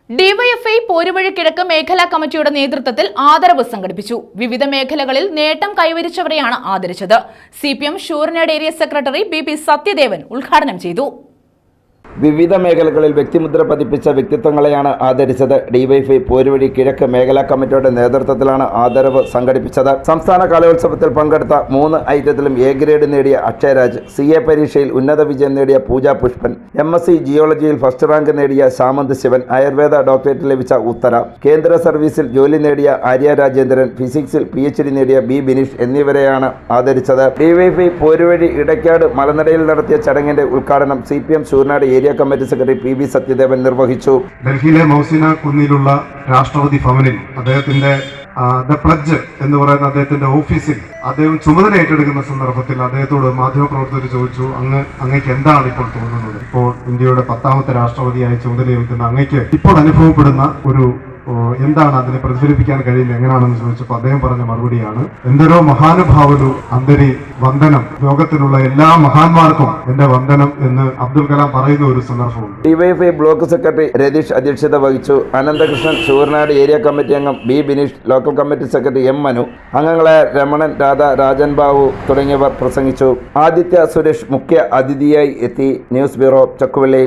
DYFI Poruvazhi കിഴക്ക് മേഖലാ കമ്മിറ്റിയുടെ നേതൃത്വത്തിൽ ആദരവ് സംഘടിപ്പിച്ചു. വിവിധ മേഖലകളിൽ നേട്ടം കൈവരിച്ചവരെയാണ് ആദരിച്ചത്. CPM Sooranad area secretary B Sathyadevan ഉദ്ഘാടനം ചെയ്തു. വിവിധ മേഖലകളിൽ വ്യക്തിമുദ്ര പതിപ്പിച്ച വ്യക്തിത്വങ്ങളെയാണ് ആദരിച്ചത്. ഡിവൈഎഫ്ഐ പോരുവഴി കിഴക്ക് മേഖലാ കമ്മിറ്റിയുടെ നേതൃത്വത്തിലാണ് ആദരവ് സംഘടിപ്പിച്ചത്. സംസ്ഥാന കലോത്സവത്തിൽ പങ്കെടുത്ത 3 ഐറ്റത്തിലും എ ഗ്രേഡ് നേടിയ അക്ഷയരാജ്, CA പരീക്ഷയിൽ ഉന്നത വിജയം നേടിയ പൂജ പുഷ്പൻ, MSc ജിയോളജിയിൽ ഫസ്റ്റ് റാങ്ക് നേടിയ സാമന്ത് ശിവൻ, ആയുർവേദ ഡോക്ടറേറ്റ് ലഭിച്ച ഉത്തര, കേന്ദ്ര സർവീസിൽ ജോലി നേടിയ ആര്യ രാജേന്ദ്രൻ, ഫിസിക്സിൽ PhD നേടിയ ബി ബിനീഷ് എന്നിവരെയാണ് ആദരിച്ചത്. ഡിവൈഎഫ്ഐ പോരുവഴി ഇടയ്ക്കാട് മലനടയിൽ നടത്തിയ ചടങ്ങിന്റെ ഉദ്ഘാടനം CPM Sooranad area committee secretary PB Sathyadevan നിർവഹിച്ചു. ഡൽഹിയിലെ മൗസിന കുന്നിലുള്ള രാഷ്ട്രപതി ഭവനിൽ അദ്ദേഹത്തിന്റെ ദ പ്ലഡ്ജ് എന്ന് പറയുന്ന അദ്ദേഹത്തിന്റെ ഓഫീസിൽ അദ്ദേഹം ചുമതല ഏറ്റെടുക്കുന്ന സന്ദർഭത്തിൽ അദ്ദേഹത്തോട് മാധ്യമപ്രവർത്തകർ ചോദിച്ചു, അങ്ങയ്ക്ക് എന്താണ് ഇപ്പോൾ തോന്നുന്നത്? ഇപ്പോൾ ഇന്ത്യയുടെ 10ാമത്തെ രാഷ്ട്രപതിയായി ചുമതലയേൽക്കുന്ന അങ്ങയ്ക്ക് ഇപ്പോൾ അനുഭവപ്പെടുന്ന ഒരു എന്താണ് അതിനെ പ്രതിഫലിപ്പിക്കാൻ കഴിയുന്നത് എങ്ങനെയാണെന്ന് ചോദിച്ചപ്പോൾ അദ്ദേഹം പറഞ്ഞ മറുപടിയാണ്, എന്തൊരോ മഹാനുഭാവലു അന്തരി വന്ദനം, ലോകത്തിലുള്ള എല്ലാ മഹാന്മാർക്കും എന്റെ വന്ദനം എന്ന് അബ്ദുൽ കലാം പറയുന്ന ഒരു സന്ദർഭമുണ്ട്. ഡിവൈഎഫ്ഐ ബ്ലോക്ക് സെക്രട്ടറി രതീഷ് അധ്യക്ഷത വഹിച്ചു. അനന്തകൃഷ്ണൻ ഷൂർനാട് ഏരിയ കമ്മിറ്റി അംഗം B Bineesh, local committee secretary M Manu, അംഗങ്ങളായ രമണൻ, രാധ, രാജൻ ബാബു തുടങ്ങിയവർ പ്രസംഗിച്ചു. ആദിത്യ സുരേഷ് മുഖ്യ അതിഥിയായി എത്തി. News bureau, Chakkuvalli.